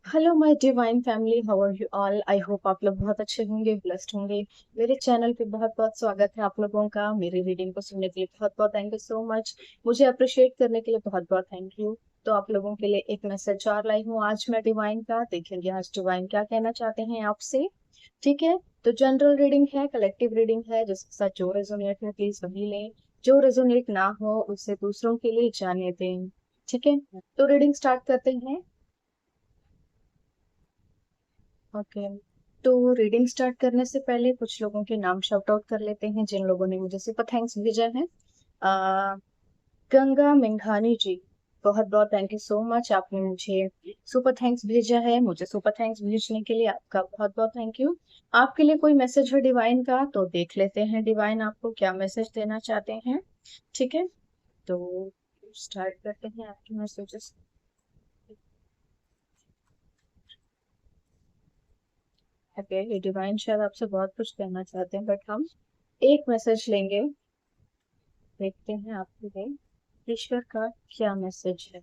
Hello my divine family, how are you all. I hope आप लोग बहुत अच्छे होंगे, ब्लेस्ड होंगे। मेरे चैनल पे बहुत बहुत स्वागत है आप लोगों का। मेरी रीडिंग को सुनने के लिए बहुत बहुत थैंक यू सो मच। मुझे अप्रिशिएट करने के लिए बहुत बहुत थैंक यू। तो आप लोगों के लिए एक मैसेज और लाई हूँ आज मैं डिवाइन का। देखेंगे आज डिवाइन क्या कहना चाहते हैं आपसे। ठीक है। तो जनरल रीडिंग है, कलेक्टिव रीडिंग है, जिसके साथ जो रेजोनेट है प्लीज वही लें। जो रेजोनेट ना हो उसे दूसरों के लिए जाने दें। ठीक है। तो रीडिंग स्टार्ट करते हैं। ओके। तो रीडिंग स्टार्ट करने से पहले कुछ लोगों के नाम शाउट आउट कर लेते हैं जिन लोगों ने मुझे सुपर थैंक्स भेजा है। आ, गंगा मेंघानी जी, बहुत बहुत थैंक यू सो मच। आपने मुझे सुपर थैंक्स भेजा है। मुझे सुपर थैंक्स भेजने के लिए आपका बहुत बहुत थैंक यू। आपके लिए कोई मैसेज है डिवाइन का तो देख लेते हैं डिवाइन आपको क्या मैसेज देना चाहते हैं। ठीक है। तो स्टार्ट करते हैं आपके मैसेजेस। ओके, ये डिवाइन शायद आपसे बहुत कुछ कहना चाहते हैं बट हम एक मैसेज लेंगे। देखते हैं आपके लिए ईश्वर का क्या मैसेज है।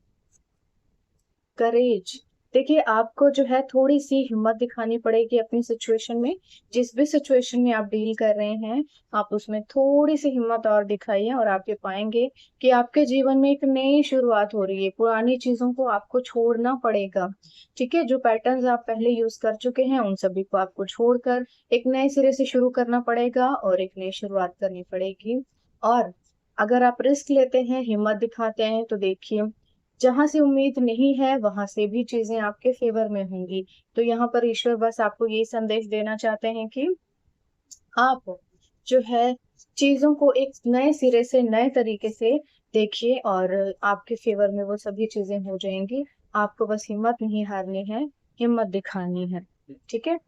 करेज। देखिए, आपको जो है थोड़ी सी हिम्मत दिखानी पड़ेगी अपनी सिचुएशन में। जिस भी सिचुएशन में आप डील कर रहे हैं, आप उसमें थोड़ी सी हिम्मत और दिखाइए और आप ये पाएंगे कि आपके जीवन में एक नई शुरुआत हो रही है। पुरानी चीजों को आपको छोड़ना पड़ेगा। ठीक है। जो पैटर्न्स आप पहले यूज कर चुके हैं उन सभी को आपको छोड़कर एक नए सिरे से शुरू करना पड़ेगा और एक नई शुरुआत करनी पड़ेगी। और अगर आप रिस्क लेते हैं, हिम्मत दिखाते हैं, तो देखिए, जहां से उम्मीद नहीं है वहां से भी चीजें आपके फेवर में होंगी। तो यहाँ पर ईश्वर बस आपको ये संदेश देना चाहते हैं कि आप जो है चीजों को एक नए सिरे से नए तरीके से देखिए और आपके फेवर में वो सभी चीजें हो जाएंगी। आपको बस हिम्मत नहीं हारनी है, हिम्मत दिखानी है। ठीक है।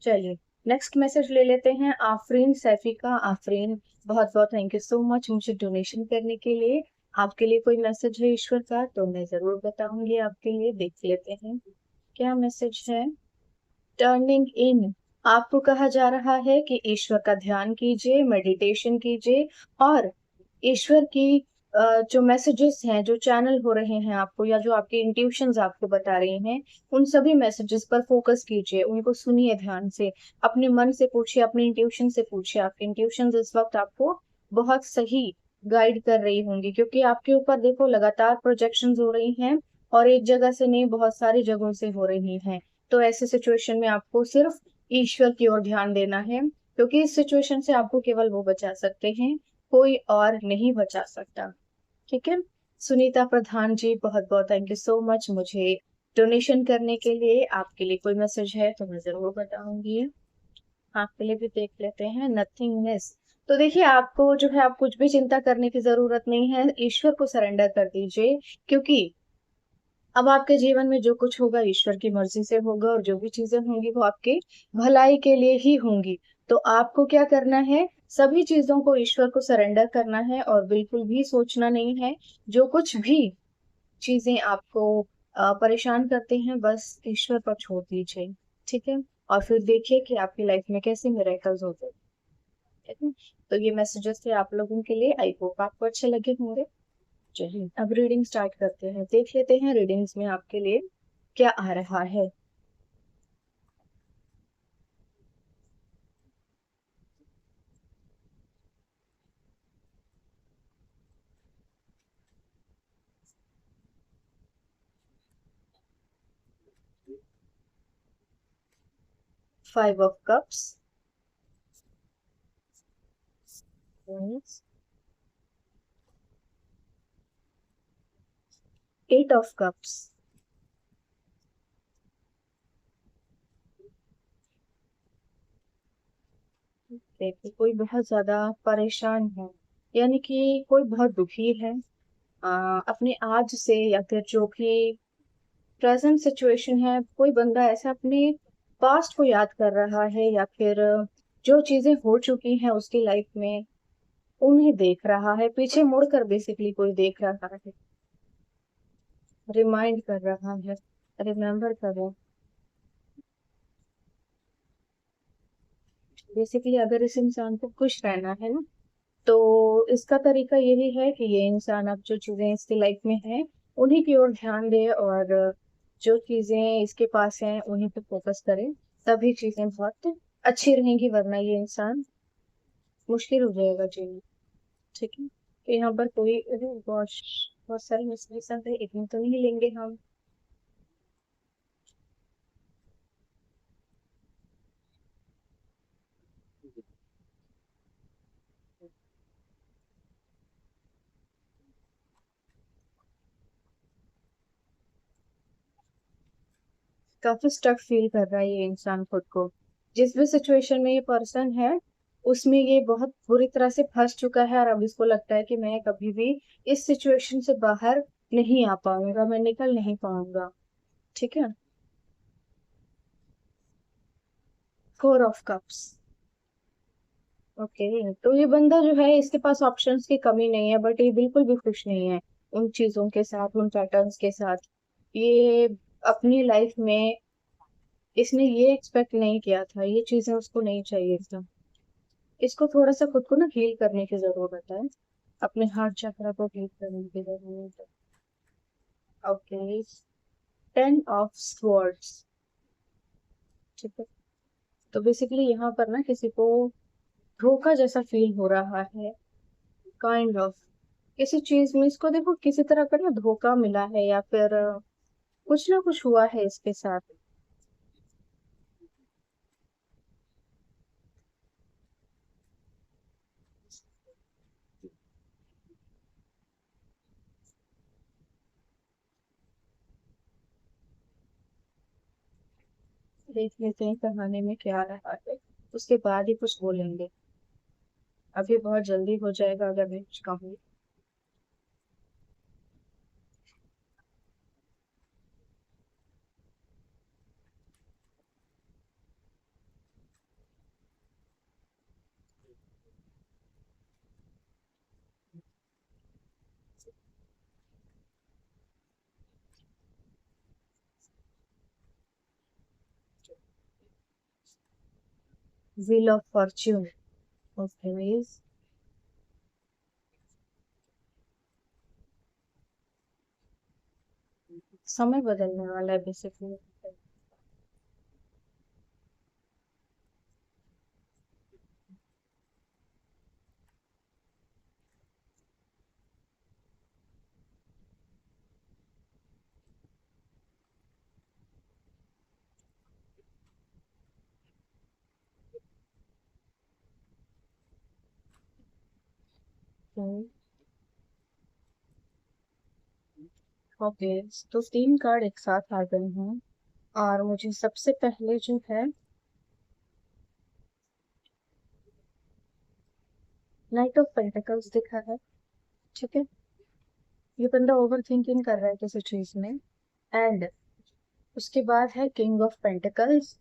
चलिए, नेक्स्ट मैसेज ले लेते हैं। आफरीन सैफी का। आफरीन, बहुत बहुत थैंक यू सो मच मुझे डोनेशन करने के लिए। आपके लिए कोई मैसेज है ईश्वर का तो मैं जरूर बताऊंगी आपके लिए। देख लेते हैं क्या मैसेज है। टर्निंग इन। आपको कहा जा रहा है कि ईश्वर का ध्यान कीजिए, मेडिटेशन कीजिए और ईश्वर की जो मैसेजेस हैं, जो चैनल हो रहे हैं आपको, या जो आपकी इंट्यूशंस आपको बता रही हैं, उन सभी मैसेजेस पर फोकस कीजिए, उनको सुनिए ध्यान से। अपने मन से पूछिए, अपने इंट्यूशन से पूछिए। आपकी इंट्यूशंस इस वक्त आपको बहुत सही गाइड कर रही होंगी, क्योंकि आपके ऊपर देखो लगातार प्रोजेक्शंस हो रही हैं और एक जगह से नहीं, बहुत सारी जगहों से हो रही हैं। तो ऐसे सिचुएशन में आपको सिर्फ ईश्वर की ओर ध्यान देना है, क्योंकि इस सिचुएशन से आपको केवल वो बचा सकते हैं, कोई और नहीं बचा सकता। ठीक है। सुनीता प्रधान जी, बहुत बहुत थैंक यू सो मच मुझे डोनेशन करने के लिए। आपके लिए कोई मैसेज है तो मैं जरूर बताऊंगी। आपके लिए भी देख लेते हैं। नथिंगनेस। तो देखिए, आपको जो है, आप कुछ भी चिंता करने की जरूरत नहीं है। ईश्वर को सरेंडर कर दीजिए, क्योंकि अब आपके जीवन में जो कुछ होगा ईश्वर की मर्जी से होगा और जो भी चीजें होंगी वो आपके भलाई के लिए ही होंगी। तो आपको क्या करना है, सभी चीजों को ईश्वर को सरेंडर करना है और बिल्कुल भी सोचना नहीं है। जो कुछ भी चीजें आपको परेशान करते हैं, बस ईश्वर पर छोड़ दीजिए। ठीक है। और फिर देखिए कि आपकी लाइफ में कैसे मिरेकल्स होते हैं। ठीक है। तो ये मैसेजेस थे आप लोगों के लिए। आई होप आपको अच्छे लगे होंगे। चलिए, अब रीडिंग स्टार्ट करते हैं। देख लेते हैं रीडिंग्स में आपके लिए क्या आ रहा है। 5 ऑफ कप्स, 8 ऑफ कप्स। देखिए, कोई बहुत ज्यादा परेशान है, यानी कि कोई बहुत दुखी है अपने आज से, या फिर जो भी प्रेजेंट सिचुएशन है। कोई बंदा ऐसा अपने पास्ट को याद कर रहा है, या फिर जो चीजें हो चुकी हैं उसकी लाइफ में उन्हें देख रहा है। पीछे मुड़कर बेसिकली कोई देख रहा है, रिमाइंड कर रहा है, रिमेम्बर कर रहा है। बेसिकली अगर इस इंसान को खुश रहना है ना, तो इसका तरीका यही है कि ये इंसान अब जो चीजें इसकी लाइफ में है उन्हीं की ओर ध्यान दे और जो चीजें इसके पास हैं उन्हीं पे फोकस करे, तभी चीजें बहुत अच्छी रहेंगी, वरना ये इंसान मुश्किल हो जाएगा जीना। ठीक है, तो यहाँ पर कोई बहुत बहुत सारे मिसलेशन है, इतने तो नहीं लेंगे हम। काफी स्टक फील कर रहा है ये इंसान खुद को, जिस भी सिचुएशन में ये पर्सन है उसमें ये बहुत बुरी तरह से फंस चुका है, और अब इसको लगता है कि मैं कभी भी इस सिचुएशन से बाहर नहीं आ पाऊंगा, मैं निकल नहीं पाऊंगा। ठीक है, 4 ऑफ कप्स। ओके, तो ये बंदा जो है इसके पास ऑप्शंस की कमी नहीं है, बट ये बिल्कुल भी खुश नहीं है उन चीजों के साथ, उन पैटर्न्स के साथ। ये अपनी लाइफ में इसने ये एक्सपेक्ट नहीं किया था, ये चीजें उसको नहीं चाहिए था। इसको थोड़ा सा खुद को ना हील करने की जरूरत है, अपने हार्ट चक्र को हील करने की जरूरत है। Okay, 10 of swords. ठीक है, तो बेसिकली यहाँ पर ना किसी को धोखा जैसा फील हो रहा है, काइंड ऑफ किसी चीज में इसको देखो किसी तरह का ना धोखा मिला है, या फिर कुछ ना कुछ हुआ है इसके साथ। देख लेते हैं कहानी में क्या रहा है, उसके बाद ही कुछ बोलेंगे। अभी बहुत जल्दी हो जाएगा अगर मैं कुछ कहूँ। Wheel of Fortune. ओके, समय बदलने वाला है बेसिकली। ओके, तो 3 कार्ड एक साथ आ गए हैं, और मुझे सबसे पहले जो है नाइट ऑफ पेंटिकल्स दिखा है। ठीक है, ये बंदा ओवर थिंकिंग कर रहा है किसी चीज में। एंड उसके बाद है किंग ऑफ पेंटिकल्स,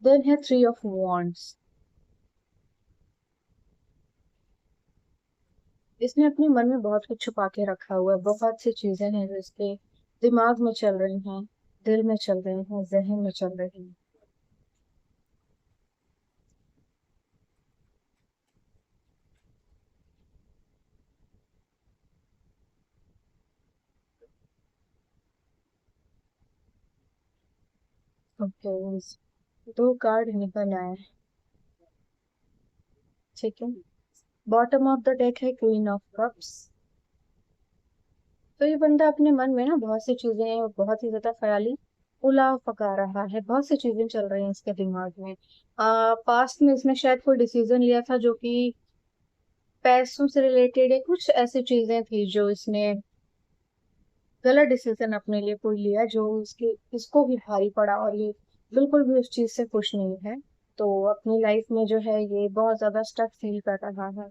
देन है 3 ऑफ वॉन्ड्स। इसने अपने मन में बहुत कुछ छुपा के रखा हुआ है, बहुत सी चीजें हैं जो इसके दिमाग में चल रही हैं, दिल में चल रही हैं, जहन में चल रही हैं। ओके, 2 कार्ड निकल आए। ठीक है, बॉटम ऑफ द डेक है क्वीन ऑफ कप्स। तो ये बंदा अपने मन में ना बहुत सी चीजें, बहुत ही ज्यादा ख्याली पुलाव पका रहा है, बहुत सी चीजें चल रही हैं इसके दिमाग में। पास्ट में इसने शायद कोई डिसीजन लिया था जो कि पैसों से रिलेटेड है, कुछ ऐसी चीजें थी जो इसने गलत डिसीजन अपने लिए कोई लिया, जो उसके इसको भी भारी पड़ा, और ये बिल्कुल भी उस चीज से खुश नहीं है। तो अपनी लाइफ में जो है ये बहुत ज्यादा स्टक फील कर रहा है।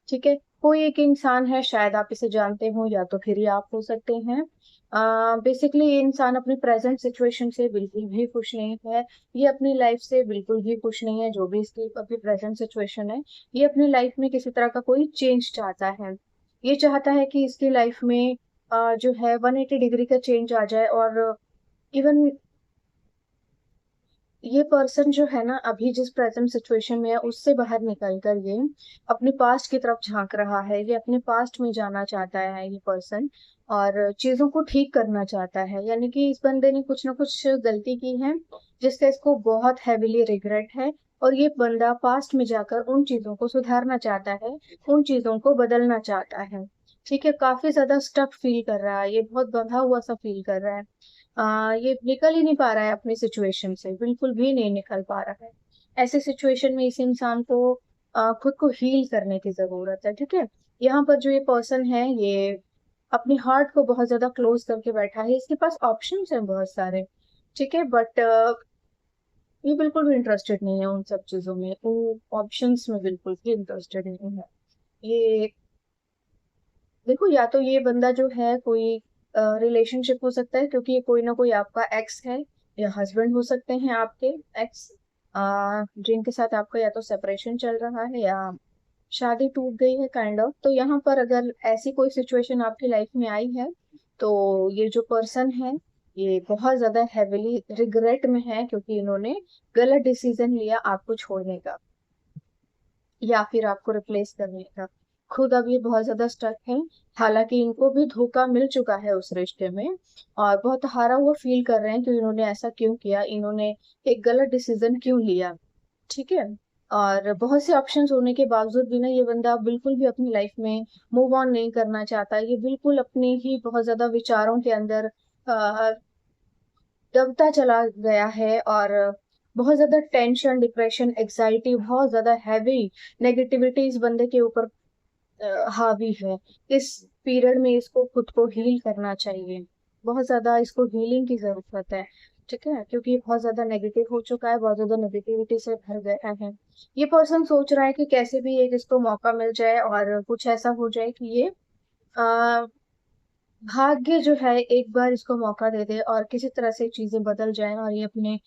ठीक है, कोई एक इंसान है, शायद आप इसे जानते हो या तो फिर ये आप हो सकते हैं। बेसिकली ये इंसान अपनी प्रेजेंट सिचुएशन से बिल्कुल भी खुश नहीं है, ये अपनी लाइफ से बिल्कुल भी खुश नहीं है, जो भी इसकी अपनी प्रेजेंट सिचुएशन है। ये अपनी लाइफ में किसी तरह का कोई चेंज चाहता है, ये चाहता है कि इसकी लाइफ में जो है 180 डिग्री का चेंज आ जाए, और इवन ये पर्सन जो है ना अभी जिस प्रेजेंट सिचुएशन में है उससे बाहर निकल कर ये अपने पास्ट की तरफ झांक रहा है, ये अपने पास्ट में जाना चाहता है ये पर्सन, और चीजों को ठीक करना चाहता है। यानी कि इस बंदे ने कुछ ना कुछ गलती की है जिसका इसको बहुत हैविली रिग्रेट है, और ये बंदा पास्ट में जाकर उन चीजों को सुधारना चाहता है, उन चीजों को बदलना चाहता है। ठीक है, काफी ज्यादा स्टक फील कर रहा है, ये बहुत बंधा हुआ सा फील कर रहा है। ये निकल ही नहीं पा रहा है अपनी सिचुएशन से, बिल्कुल भी नहीं निकल पा रहा है। ऐसे सिचुएशन में इस इंसान को खुद को हील करने की जरूरत है। ठीक है, यहाँ पर जो ये पर्सन है ये अपनी हार्ट को बहुत ज्यादा क्लोज करके बैठा है, इसके पास ऑप्शंस हैं बहुत सारे। ठीक है, बट ये बिल्कुल भी इंटरेस्टेड नहीं है उन सब चीजों में, उन ऑप्शंस में बिल्कुल भी इंटरेस्टेड नहीं है ये। देखो, या तो ये बंदा जो है कोई रिलेशनशिप हो सकता है, क्योंकि ये कोई ना कोई आपका एक्स है, या हस्बैंड हो सकते हैं आपके एक्स, जिनके साथ आपका या तो सेपरेशन चल रहा है या शादी टूट गई है काइंड ऑफ। तो यहाँ पर अगर ऐसी कोई सिचुएशन आपकी लाइफ में आई है तो ये जो पर्सन है ये बहुत ज्यादा हैविली रिग्रेट में है, क्योंकि इन्होंने गलत डिसीजन लिया आपको छोड़ने का या फिर आपको रिप्लेस करने का। खुद अब ये बहुत ज्यादा स्टक है, हालांकि इनको भी धोखा मिल चुका है उस रिश्ते में, और बहुत हारा हुआ फील कर रहे हैं कि इन्होंने ऐसा क्यों किया, इन्होंने एक गलत डिसीजन क्यों लिया। ठीक है, और बहुत से ऑप्शंस होने के बावजूद भी ना ये बंदा बिल्कुल भी अपनी लाइफ में मूव ऑन नहीं करना चाहता, ये बिल्कुल अपने ही बहुत ज्यादा विचारों के अंदर दबता चला गया है, और बहुत ज्यादा टेंशन, डिप्रेशन, एग्जाइटी, बहुत ज्यादा हैवी नेगेटिविटी इस बंदे के ऊपर हावी है। इस पीरियड में इसको खुद को हील करना चाहिए, बहुत ज्यादा इसको हीलिंग की जरूरत है। ठीक है, क्योंकि ये बहुत ज्यादा नेगेटिव हो चुका है, बहुत ज्यादा नेगेटिविटी से भर गया है। ये पर्सन सोच रहा है कि कैसे भी एक इसको मौका मिल जाए और कुछ ऐसा हो जाए कि ये भाग्य जो है एक बार इसको मौका दे दे और किसी तरह से चीजें बदल जाए और ये अपने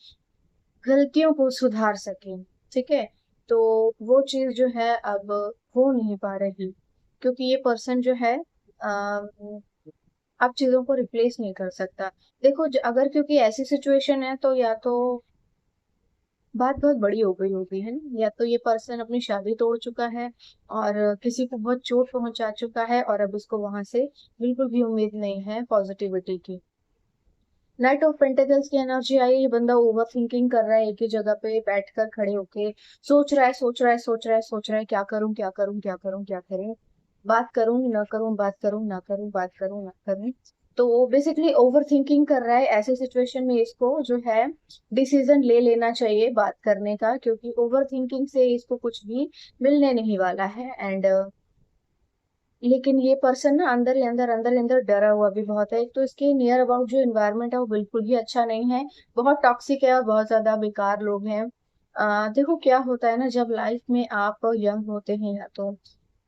गलतियों को सुधार सके। ठीक है, तो वो चीज जो है अब हो नहीं पा रही, क्योंकि ये पर्सन जो है अब चीजों को रिप्लेस नहीं कर सकता। देखो, अगर क्योंकि ऐसी सिचुएशन है तो या तो बात बहुत बड़ी हो गई होगी, है ना, या तो ये पर्सन अपनी शादी तोड़ चुका है और किसी को बहुत चोट पहुंचा चुका है, और अब उसको वहां से बिल्कुल भी उम्मीद नहीं है पॉजिटिविटी की। नाइट ऑफ पेंटिकल्स की एनर्जी आई है, ये बंदा ओवर थिंकिंग कर रहा है, एक ही जगह पे बैठकर खड़े होके सोच रहा है, सोच रहा है, सोच रहा है, सोच रहा है, क्या करूं, क्या करूं, क्या करूं, क्या करूं, बात करूं ना करूं, बात करूं ना करूं, बात करूं ना करूं। तो बेसिकली ओवर थिंकिंग कर रहा है। ऐसे सिचुएशन में इसको जो है डिसीजन ले लेना चाहिए बात करने का, क्योंकि ओवर थिंकिंग से इसको कुछ भी मिलने नहीं वाला है। एंड लेकिन ये पर्सन ना अंदर ही अंदर, अंदर ही अंदर डरा हुआ भी बहुत है। एक तो इसके नियर अबाउट जो इन्वायरमेंट है वो बिल्कुल भी अच्छा नहीं है, बहुत टॉक्सिक है और बहुत ज्यादा बेकार लोग हैं। देखो क्या होता है ना, जब लाइफ में आप यंग होते हैं या तो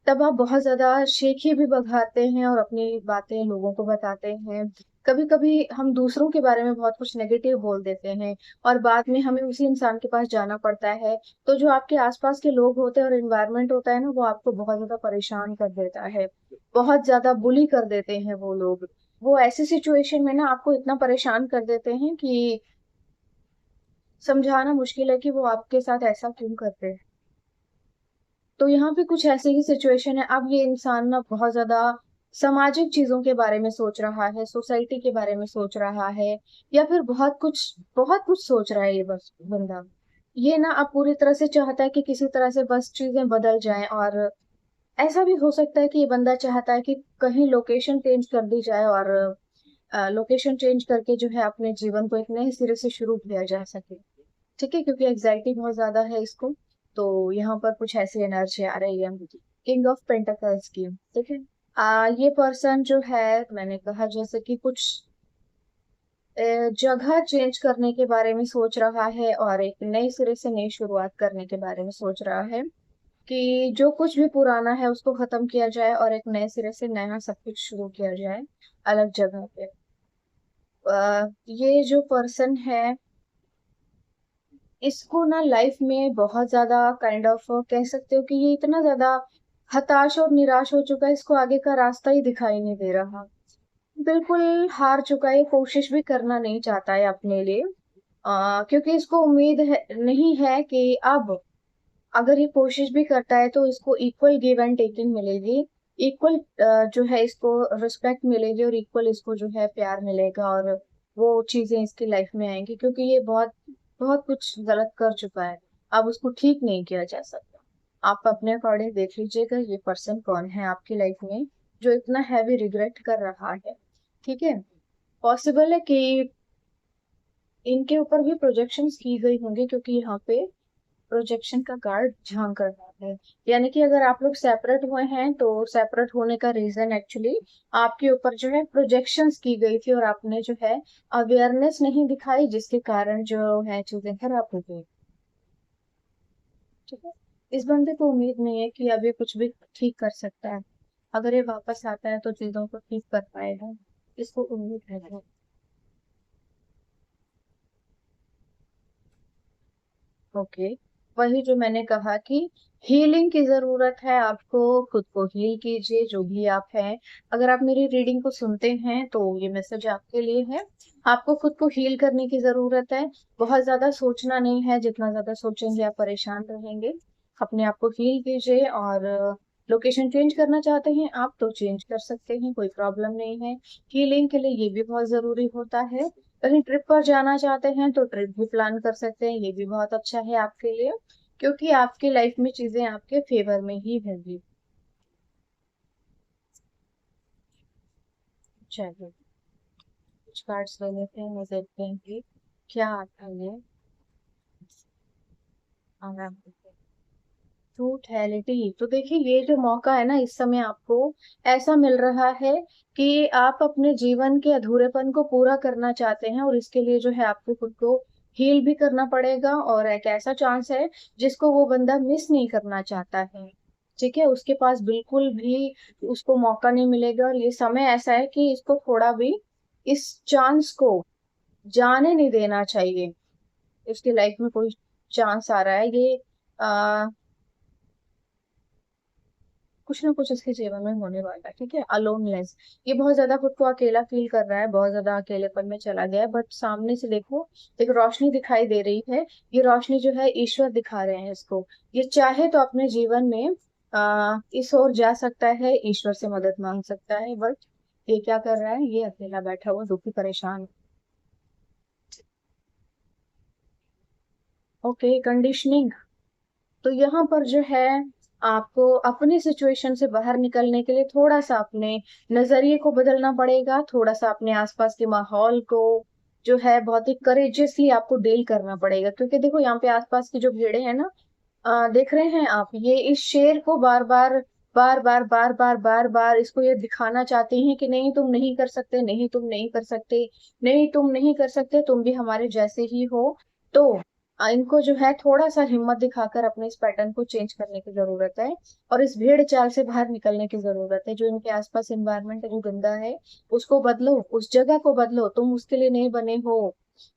तब आप बहुत ज्यादा शेखी भी बघाते हैं और अपनी बातें लोगों को बताते हैं। कभी कभी हम दूसरों के बारे में बहुत कुछ नेगेटिव बोल देते हैं, और बाद में हमें उसी इंसान के पास जाना पड़ता है। तो जो आपके आसपास के लोग होते हैं और एनवायरनमेंट होता है ना, वो आपको बहुत ज्यादा परेशान कर देता है, बहुत ज्यादा बुली कर देते हैं वो लोग। वो ऐसी सिचुएशन में ना आपको इतना परेशान कर देते हैं कि समझाना मुश्किल है कि वो आपके साथ ऐसा क्यों करते हैं। तो यहाँ पे कुछ ऐसी ही सिचुएशन है, अब ये इंसान ना बहुत ज्यादा सामाजिक चीजों के बारे में सोच रहा है, सोसाइटी के बारे में सोच रहा है, या फिर बहुत कुछ सोच रहा है ये बस बंदा। ये ना अब पूरी तरह से चाहता है कि किसी तरह से बस चीजें बदल जाएं, और ऐसा भी हो सकता है कि ये बंदा चाहता है कि कहीं लोकेशन चेंज कर दी जाए, और लोकेशन चेंज करके जो है अपने जीवन को एक नए सिरे से शुरू किया जा सके। ठीक है, क्योंकि एग्जाइटी बहुत ज्यादा है इसको। तो यहाँ पर कुछ ऐसी एनर्जी आ रही है किंग ऑफ पेंटाकल्स की। ठीक है, ये पर्सन जो है, मैंने कहा जैसे कि कुछ जगह चेंज करने के बारे में सोच रहा है, और एक नए सिरे से नई शुरुआत करने के बारे में सोच रहा है कि जो कुछ भी पुराना है उसको खत्म किया जाए और एक नए सिरे से नया सब कुछ शुरू किया जाए अलग जगह पे। ये जो पर्सन है इसको ना लाइफ में बहुत ज्यादा काइंड ऑफ कह सकते हो कि ये इतना ज्यादा हताश और निराश हो चुका है, इसको आगे का रास्ता ही दिखाई नहीं दे रहा, बिल्कुल हार चुका है, कोशिश भी करना नहीं चाहता है अपने लिए। क्योंकि इसको उम्मीद है नहीं है कि अब अगर ये कोशिश भी करता है तो इसको इक्वल गिव एंड टेकिंग मिलेगी, इक्वल जो है इसको रिस्पेक्ट मिलेगी और इक्वल इसको जो है प्यार मिलेगा, और वो चीजें इसकी लाइफ में आएंगी, क्योंकि ये बहुत बहुत कुछ गलत कर चुका है। अब उसको ठीक नहीं किया जा सकता। आप अपने अकॉर्डिंग देख लीजिएगा ये पर्सन कौन है आपकी लाइफ में जो इतना हैवी रिग्रेट कर रहा है। ठीक है, पॉसिबल है कि इनके ऊपर भी प्रोजेक्शंस की गई होंगी, क्योंकि यहाँ पे प्रोजेक्शन का गार्ड झांक रहा है। यानी कि अगर आप लोग सेपरेट हुए हैं तो सेपरेट होने का रीजन एक्चुअली आपके ऊपर जो है प्रोजेक्शंस की गई थी, और आपने जो है अवेयरनेस नहीं दिखाई, जिसके कारण जो है चीजें खराब हो गई। ठीक है, इस बंदे को उम्मीद नहीं है कि अब ये कुछ भी ठीक कर सकता है। अगर ये वापस आता है तो चीजों को ठीक कर पाएगा, इसको उम्मीद है। ओके, वही जो मैंने कहा कि हीलिंग की जरूरत है आपको, खुद को हील कीजिए जो भी आप हैं। अगर आप मेरी रीडिंग को सुनते हैं तो ये मैसेज आपके लिए है। आपको खुद को हील करने की जरूरत है, बहुत ज्यादा सोचना नहीं है, जितना ज्यादा सोचेंगे आप परेशान रहेंगे। अपने आप को हील कीजिए, और लोकेशन चेंज करना चाहते हैं आप तो चेंज कर सकते हैं, कोई प्रॉब्लम नहीं है। हीलिंग के लिए ये भी बहुत जरूरी होता है। कहीं ट्रिप पर जाना चाहते हैं तो ट्रिप भी प्लान कर सकते हैं, ये भी बहुत अच्छा है आपके लिए, क्योंकि आपकी लाइफ में चीजें आपके फेवर में ही होंगी। चलिए कुछ कार्ड्स ले लेते हैं, देखते हैं कि क्या आता है। आराम से टोटलिटी, तो देखिए ये जो मौका है ना इस समय आपको ऐसा मिल रहा है कि आप अपने जीवन के अधूरेपन को पूरा करना चाहते हैं, और इसके लिए जो है आपको खुद को हील भी करना पड़ेगा, और एक ऐसा चांस है जिसको वो बंदा मिस नहीं करना चाहता है। ठीक है, उसके पास बिल्कुल भी उसको मौका नहीं मिलेगा, और ये समय ऐसा है कि इसको थोड़ा भी इस चांस को जाने नहीं देना चाहिए। इसकी लाइफ में कोई चांस आ रहा है, ये कुछ ना कुछ इसके जीवन में होने वाला है। ठीक है, अलोनलेस, ये बहुत ज्यादा खुद को अकेला फील कर रहा है, बहुत ज्यादा अकेलेपन में चला गया है, बट सामने से देखो एक रोशनी दिखाई दे रही है। ये रोशनी जो है ईश्वर दिखा रहे हैं इसको। ये चाहे तो अपने जीवन में इस ओर जा सकता है, ईश्वर से मदद मांग सकता है, बट ये क्या कर रहा है, ये अकेला बैठा हुआ दुखी परेशान। ओके, कंडीशनिंग, तो यहाँ पर जो है आपको अपनी सिचुएशन से बाहर निकलने के लिए थोड़ा सा अपने नजरिए को बदलना पड़ेगा, थोड़ा सा अपने आसपास के माहौल को जो है बहुत ही करेजियसली आपको डील करना पड़ेगा, क्योंकि देखो यहाँ पे आसपास की जो भीड़ें हैं ना, देख रहे हैं आप, ये इस शेर को बार बार बार बार बार बार बार बार इसको ये दिखाना चाहते हैं कि नहीं तुम नहीं कर सकते, नहीं तुम नहीं कर सकते, नहीं तुम नहीं कर सकते, तुम भी हमारे जैसे ही हो। तो इनको जो है थोड़ा सा हिम्मत दिखाकर अपने इस पैटर्न को चेंज करने की जरूरत है, और इस भीड़ चाल से बाहर निकलने की जरूरत है। जो इनके आसपास एनवायरनमेंट जो गंदा है उसको बदलो, उस जगह को बदलो, तुम उसके लिए नहीं बने हो,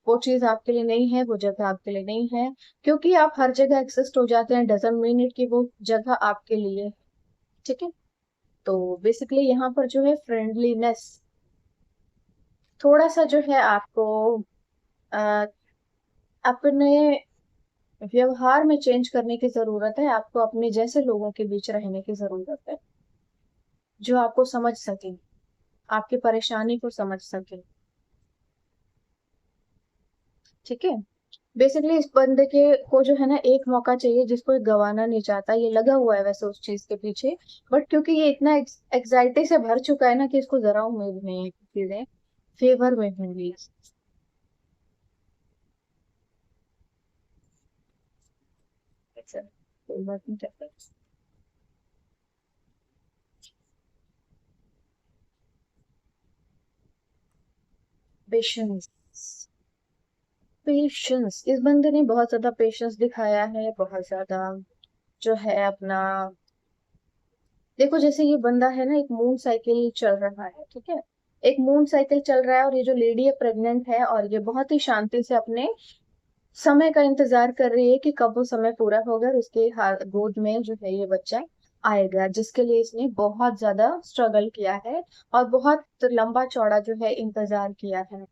वो चीज आपके लिए नहीं है, वो जगह आपके लिए नहीं है। क्योंकि आप हर जगह एक्सिस्ट हो जाते हैं डजंट मीन इट कि वो जगह आपके लिए है। ठीक है, तो बेसिकली यहाँ पर जो है फ्रेंडलीनेस थोड़ा सा जो है आपको अ, अपने व्यवहार में चेंज करने की जरूरत है। आपको अपने जैसे लोगों के बीच रहने की जरूरत है, जो आपको समझ सके, आपकी परेशानी को समझ सके। ठीक है, बेसिकली इस बंदे के को जो है ना एक मौका चाहिए, जिसको ये गंवाना नहीं चाहता, ये लगा हुआ है वैसे उस चीज के पीछे, बट क्योंकि ये इतना एग्जाइटी से भर चुका है ना कि इसको जरा उम्मीद नहीं है कि चीजें फेवर में होंगी। अच्छा, कोई बात नहीं चलता। पेशेंस, पेशेंस, इस बंदे ने बहुत ज्यादा पेशेंस दिखाया है, बहुत ज्यादा जो है अपना, देखो जैसे ये बंदा है ना एक मून साइकिल चल रहा है। ठीक है, एक मून साइकिल चल रहा है, और ये जो लेडी है प्रेग्नेंट है, और ये बहुत ही शांति से अपने समय का इंतजार कर रही है कि कब वो समय पूरा होगा और उसके गोद में जो है ये बच्चा आएगा, जिसके लिए इसने बहुत ज्यादा स्ट्रगल किया है और बहुत लंबा चौड़ा जो है इंतजार किया है।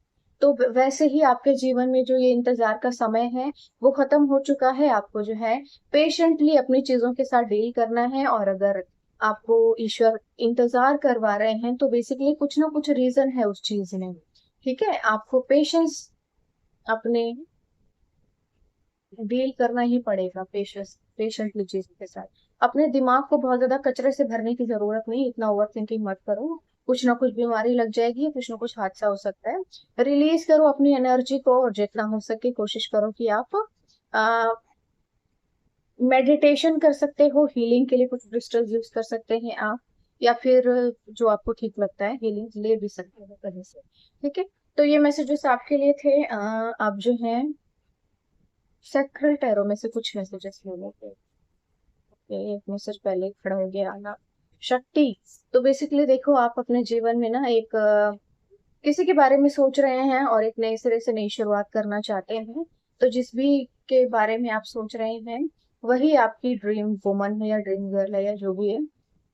तो वैसे ही आपके जीवन में जो ये इंतजार का समय है वो खत्म हो चुका है। आपको जो है पेशेंटली अपनी चीजों के साथ डील करना है। और अगर आपको ईश्वर इंतजार करवा रहे हैं तो बेसिकली कुछ ना कुछ रीजन है उस चीज में। ठीक है, आपको पेशेंस अपने डील करना ही पड़ेगा, पेशेंटली चीजों के साथ। अपने दिमाग को बहुत ज्यादा कचरे से भरने की जरूरत नहीं, इतना ओवर थिंकिंग मत करो। कुछ ना कुछ बीमारी लग जाएगी, कुछ ना कुछ हादसा हो सकता है। रिलीज करो अपनी एनर्जी को, और जितना हो सके कोशिश करो कि आप मेडिटेशन कर सकते हो। हीलिंग के लिए कुछ क्रिस्टल यूज कर सकते हैं आप, या फिर जो आपको ठीक लगता है हीलिंग ले भी सकते हो कहीं से। ठीक है, तो ये मैसेजेस आपके लिए थे। आप जो है सेक्रेट टैरो में से कुछ मैसेजेस ले लेते। एक मैसेज पहले खड़ा हो गया आना शक्ति। तो बेसिकली देखो, आप अपने जीवन में ना एक किसी के बारे में सोच रहे हैं और एक नए सिरे से नई शुरुआत करना चाहते हैं। तो जिस भी के बारे में आप सोच रहे हैं वही आपकी ड्रीम वुमन है या ड्रीम गर्ल है या जो भी है।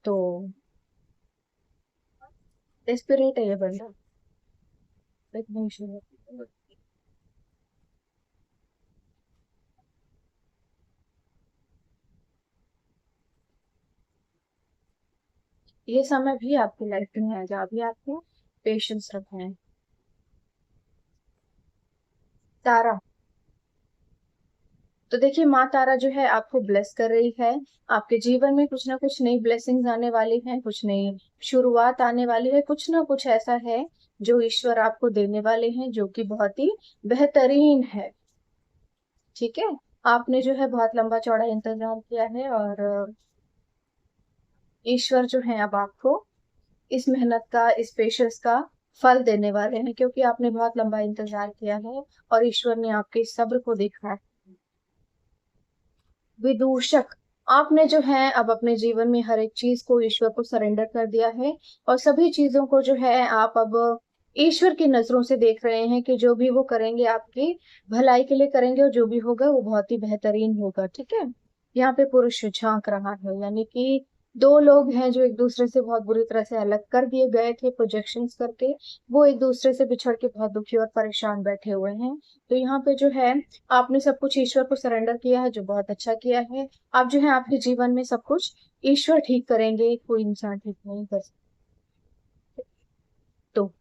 तो डेस्परेट है ये बंदा, एक नई शुरुआत। ये समय भी आपकी लाइफ में है जहाँ भी आपको पेशेंस रखना है। तारा। तो देखिए, माँ तारा जो है आपको ब्लेस कर रही है। आपके जीवन में कुछ ना कुछ नई ब्लेसिंग्स आने वाली हैं, कुछ नई शुरुआत आने वाली है। कुछ ना कुछ ऐसा है जो ईश्वर आपको देने वाले हैं जो कि बहुत ही बेहतरीन है। ठीक है, आपने जो है बहुत लंबा चौड़ा इंतजार किया है, और ईश्वर जो है अब आपको इस मेहनत का, इस पेशेंस का फल देने वाले हैं, क्योंकि आपने बहुत लंबा इंतजार किया है और ईश्वर ने आपके इस सब्र को देखा है। विदूषक। आपने जो है अब अपने जीवन में हर एक चीज को ईश्वर को सरेंडर कर दिया है, और सभी चीजों को जो है आप अब ईश्वर की नजरों से देख रहे हैं कि जो भी वो करेंगे आपकी भलाई के लिए करेंगे, और जो भी होगा वो बहुत ही बेहतरीन होगा। ठीक है, यहाँ पे पुरुष झांक रहा है, यानी कि दो लोग हैं जो एक दूसरे से बहुत बुरी तरह से अलग कर दिए गए थे प्रोजेक्शंस करके। वो एक दूसरे से बिछड़ के बहुत दुखी और परेशान बैठे हुए हैं। तो यहाँ पे जो है आपने सब कुछ ईश्वर को सरेंडर किया है, जो बहुत अच्छा किया है। आप जो है आपके जीवन में सब कुछ ईश्वर ठीक करेंगे, कोई इंसान ठीक नहीं कर सकता। तो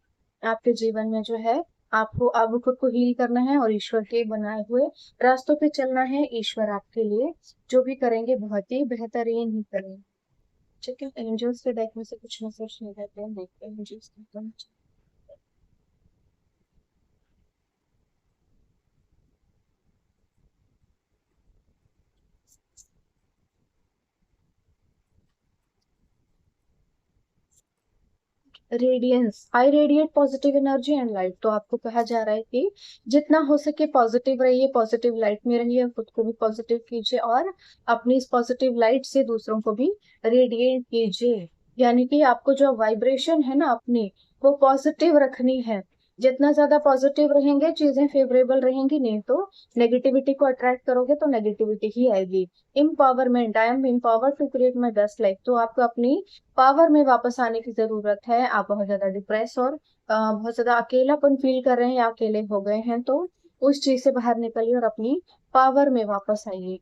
आपके जीवन में जो है आपको अब खुद को हील करना है और ईश्वर के बनाए हुए रास्तों पे चलना है। ईश्वर आपके लिए जो भी करेंगे बहुत ही बेहतरीन ही करेंगे। ठीक है, एंजल्स के डेक में से कुछ मैसेज नहीं रहते हैं, देखते हैं एंजल्स का। Radiance. I radiate positive energy and light. तो आपको कहा जा रहा है कि जितना हो सके पॉजिटिव रहिए, पॉजिटिव लाइट में रहिए, खुद को भी पॉजिटिव कीजिए और अपनी इस पॉजिटिव लाइट से दूसरों को भी रेडिएट कीजिए। यानी कि आपको जो वाइब्रेशन है ना अपनी, वो पॉजिटिव रखनी है। जितना ज्यादा पॉजिटिव रहेंगे चीजें फेवरेबल रहेंगी, नहीं तो नेगेटिविटी को अट्रैक्ट करोगे तो नेगेटिविटी ही आएगी। Empowerment. I am empowered to create my best life. तो आपको अपनी पावर में वापस आने की जरूरत है। आप बहुत ज्यादा डिप्रेस और बहुत ज्यादा अकेलापन फील कर रहे हैं या अकेले हो गए हैं, तो उस चीज से बाहर निकलिए और अपनी पावर में वापस आइए।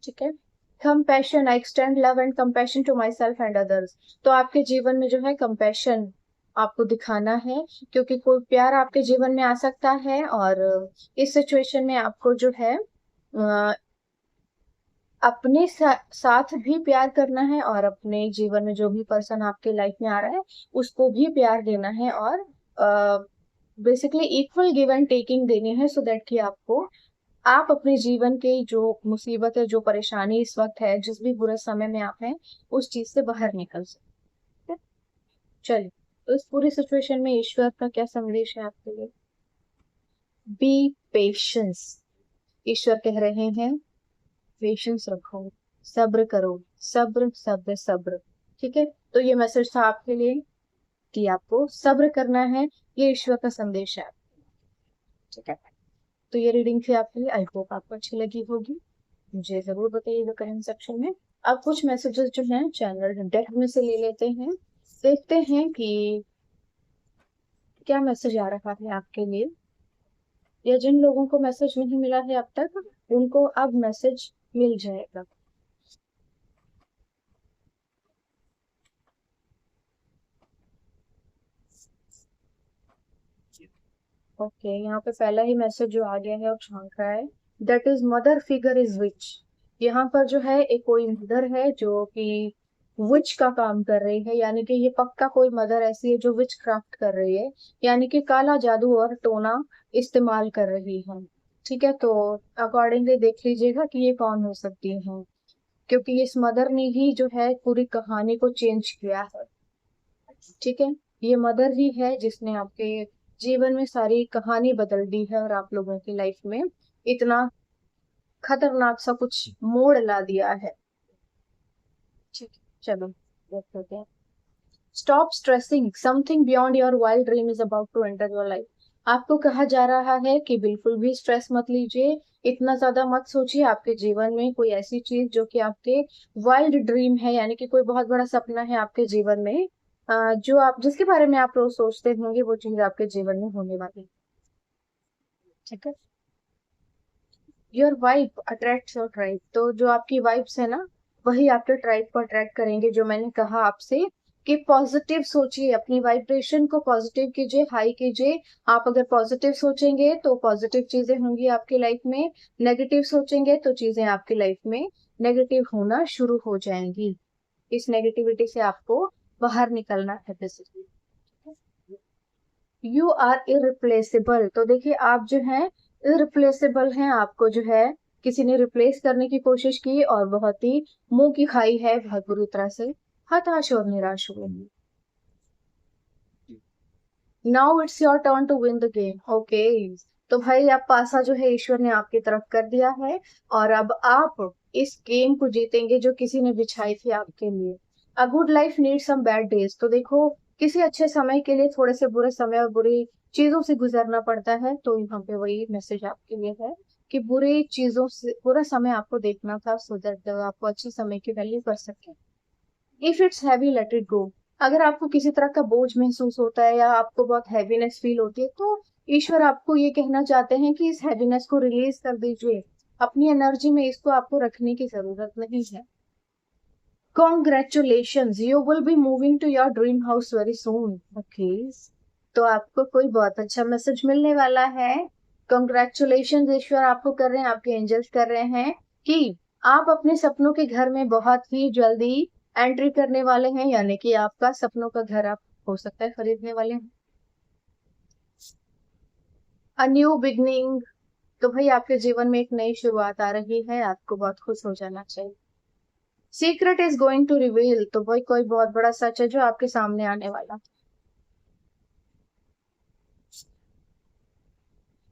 ठीक है, compassion. I extend love and compassion to myself and others. तो आपके जीवन में जो है कंपैशन आपको दिखाना है, क्योंकि कोई प्यार आपके जीवन में आ सकता है, और इस सिचुएशन में आपको जो है अपने साथ भी प्यार करना है, और अपने जीवन में जो भी पर्सन आपके लाइफ में आ रहा है उसको भी प्यार देना है, और basically equal give and taking देनी है, सो दैट कि आपको आप अपने जीवन के जो मुसीबत है, जो परेशानी इस वक्त है, जिस भी बुरे समय में आप हैं, उस चीज से बाहर निकल सकते हैं। चलिए, तो इस पूरी सिचुएशन में ईश्वर का क्या संदेश है आपके लिए? B patience. ईश्वर कह रहे हैं पेशेंस रखो, सब्र करो, सब्र सब्र सब्र। ठीक है, तो ये मैसेज था आपके लिए कि आपको सब्र करना है। ये ईश्वर का संदेश है। ठीक है, तो ये रीडिंग थी आपके लिए। आई होप आपको अच्छी लगी होगी। मुझे जरूर बताइएगा कमेंट सेक्शन में। अब कुछ मैसेजेस जो हैं चैनल डेक में से ले लेते हैं, देखते हैं कि क्या मैसेज आ रहा है आपके लिए। या जिन लोगों को मैसेज नहीं मिला है अब तक, उनको अब मैसेज मिल जाएगा। ओके, यहाँ पे पहला ही मैसेज जो आ गया है और झांक रहा है, that is mother figure is which. यहाँ पर जो है एक कोई मदर है जो कि विच का काम कर रही है, यानी कि ये पक्का कोई मदर ऐसी है जो विच क्राफ्ट कर रही है, यानी कि काला जादू और टोना इस्तेमाल कर रही है। ठीक है, तो अकॉर्डिंगली देख लीजिएगा कि ये कौन हो सकती है, क्योंकि इस मदर ने ही जो है पूरी कहानी को चेंज किया है। ठीक है, ये मदर ही है जिसने आपके जीवन में सारी कहानी बदल दी है और आप लोगों की लाइफ में इतना खतरनाक सा कुछ मोड़ ला दिया है। ठीक है, चलो देखते हैं। Stop stressing, something beyond your wild dream is about to enter your life. आपको कहा जा रहा है कि बिल्कुल भी स्ट्रेस मत लीजिए, इतना ज्यादा मत सोचिए। आपके जीवन में कोई ऐसी चीज जो कि आपके वाइल्ड ड्रीम है, यानी कि कोई बहुत बड़ा सपना है आपके जीवन में, जो आप जिसके बारे में आप रोज सोचते होंगे, वो चीज आपके जीवन में होने वाली है। ठीक है, your vibe attracts your tribe. तो जो आपकी वाइब्स है ना, वही आपके ट्राइब को अट्रैक्ट करेंगे। जो मैंने कहा आपसे कि पॉजिटिव सोचिए, अपनी वाइब्रेशन को पॉजिटिव कीजिए, हाई कीजिए। आप अगर पॉजिटिव सोचेंगे तो पॉजिटिव चीजें होंगी आपकी लाइफ में, नेगेटिव सोचेंगे तो चीजें आपकी लाइफ में नेगेटिव होना शुरू हो जाएंगी। इस नेगेटिविटी से आपको बाहर निकलना है बेसिकली। You are irreplaceable. तो देखिए, आप जो है इरिप्लेसेबल हैं। आपको जो है किसी ने रिप्लेस करने की कोशिश की और बहुत ही मुंह की खाई है, बहुत बुरी तरह से हताश और निराश हुए। Now it's your turn to win the game. Okay, तो भाई आप पासा जो है ईश्वर ने आपकी तरफ कर दिया है, और अब आप इस गेम को जीतेंगे जो किसी ने बिछाई थी आपके लिए। A good life need some bad days. तो देखो, किसी अच्छे समय के लिए थोड़े से बुरे समय और बुरी चीजों से गुजरना पड़ता है। तो यहाँ पे वही मैसेज आपके लिए है कि बुरी चीजों से बुरा समय आपको देखना था, सो दैट आपको अच्छे समय की वैल्यू कर सके। If it's heavy let it go. अगर आपको किसी तरह का बोझ महसूस होता है या आपको बहुत हैवीनेस फील होती है, तो ईश्वर आपको ये कहना चाहते हैं कि इस हैवीनेस को रिलीज कर दीजिए। अपनी एनर्जी में इसको आपको रखने की जरूरत नहीं है। Congratulation, you will be moving to your dream house very soon. Okay, तो आपको कोई बहुत अच्छा मैसेज मिलने वाला है। कॉन्ग्रेचुलेशन ईश्वर आपको कर रहे हैं, आपके एंजल्स कर रहे हैं कि आप अपने सपनों के घर में बहुत ही जल्दी एंट्री करने वाले हैं, यानी कि आपका सपनों का घर आप हो सकता है खरीदने वाले हैं। A new beginning. तो भाई आपके जीवन में एक नई शुरुआत आ रही है, आपको बहुत खुश हो जाना चाहिए। Secret is going to reveal. तो भाई कोई बहुत बड़ा सच है जो आपके सामने आने वाला।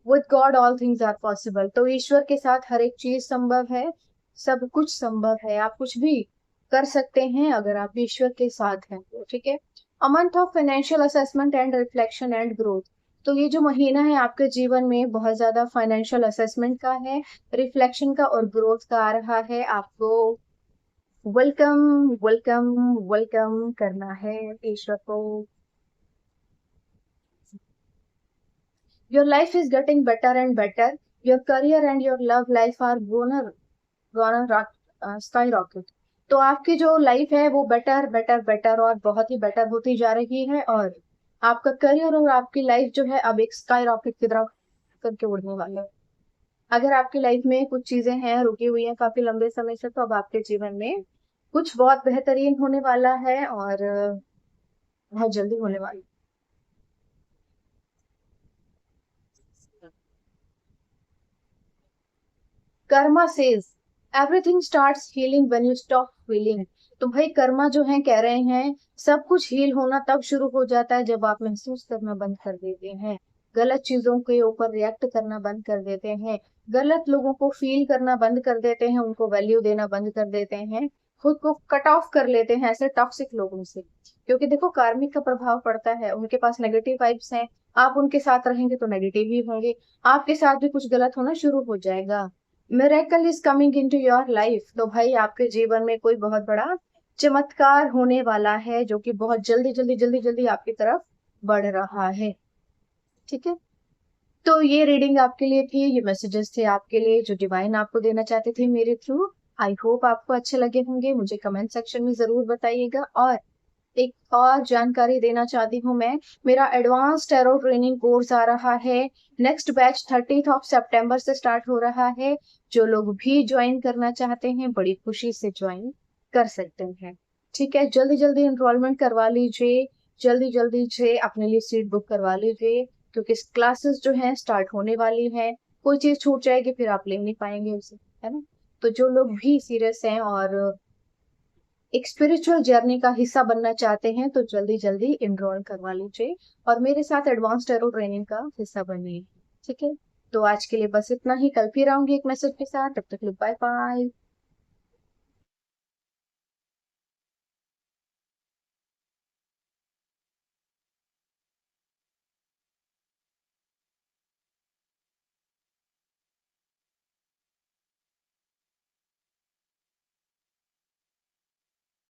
With God all things are possible. तो ईश्वर के साथ हर एक चीज संभव है, सब कुछ संभव है, आप कुछ भी कर सकते हैं अगर आप ईश्वर के साथ हैं तो। ठीक है, a month of financial assessment and reflection and growth. तो ये जो महीना है आपके जीवन में बहुत ज्यादा फाइनेंशियल असेसमेंट का है, रिफ्लेक्शन का और ग्रोथ का आ रहा है। आपको वेलकम वेलकम वेलकम करना है ईश्वर को। Your life is getting better and better, your career and your love life are gonna skyrocket. तो आपकी जो लाइफ है वो बेटर बेटर बेटर और बहुत ही बेटर होती जा रही है, और आपका करियर और आपकी लाइफ जो है अब एक स्काई रॉकेट की तरफ करके उड़ने वाले है। अगर आपकी लाइफ में कुछ चीजें हैं रुकी हुई हैं काफी लंबे समय से, तो अब आपके जीवन में कुछ बहुत बेहतरीन होने वाला है, और बहुत जल्दी होने वाला है। Karma says everything starts healing when you stop feeling. तो भाई कर्मा जो है कह रहे हैं सब कुछ हील होना तब शुरू हो जाता है जब आप महसूस करना बंद कर देते हैं, गलत चीजों के ऊपर रिएक्ट करना बंद कर देते हैं, गलत लोगों को फील करना बंद कर देते हैं, उनको वैल्यू देना बंद कर देते हैं, खुद को कट ऑफ कर लेते हैं ऐसे टॉक्सिक लोगों से। क्योंकि देखो, कार्मिक का प्रभाव पड़ता है, उनके पास नेगेटिव वाइब्स हैं, आप उनके साथ रहेंगे तो नेगेटिव ही होंगे, आपके साथ भी कुछ गलत होना शुरू हो जाएगा। Miracle is coming into your life. तो भाई आपके जीवन में कोई बहुत बड़ा चमत्कार होने वाला है जो कि बहुत जल्दी जल्दी जल्दी जल्दी आपकी तरफ बढ़ रहा है। ठीक है, तो ये रीडिंग आपके लिए थी, ये मैसेजेस थे आपके लिए जो डिवाइन आपको देना चाहते थे मेरे थ्रू। आई होप आपको अच्छे लगे होंगे, मुझे कमेंट सेक्शन में जरूर बताइएगा। और एक और जानकारी देना चाहती हूँ मैं, मेरा एडवांस टैरो ट्रेनिंग कोर्स आ रहा है। नेक्स्ट बैच 30 सितंबर से स्टार्ट हो रहा है। जो लोग भी ज्वाइन करना चाहते हैं बड़ी खुशी से ज्वाइन कर सकते हैं। ठीक है, जल्दी जल्दी एनरोलमेंट करवा लीजिए, जल्दी जल्दी से अपने लिए सीट बुक करवा लीजिए, क्योंकि क्लासेस जो हैं स्टार्ट होने वाली हैं। कोई चीज छूट जाएगी फिर आप ले नहीं पाएंगे उसे, है ना। तो जो लोग भी सीरियस हैं और एक स्पिरिचुअल जर्नी का हिस्सा बनना चाहते हैं तो जल्दी जल्दी इनरोल करवा लीजिए और मेरे साथ एडवांस टैरो ट्रेनिंग का हिस्सा बनिए। ठीक है, तो आज के लिए बस इतना ही। कल फिर आऊंगी एक मैसेज के साथ, तब तक बाय बाय।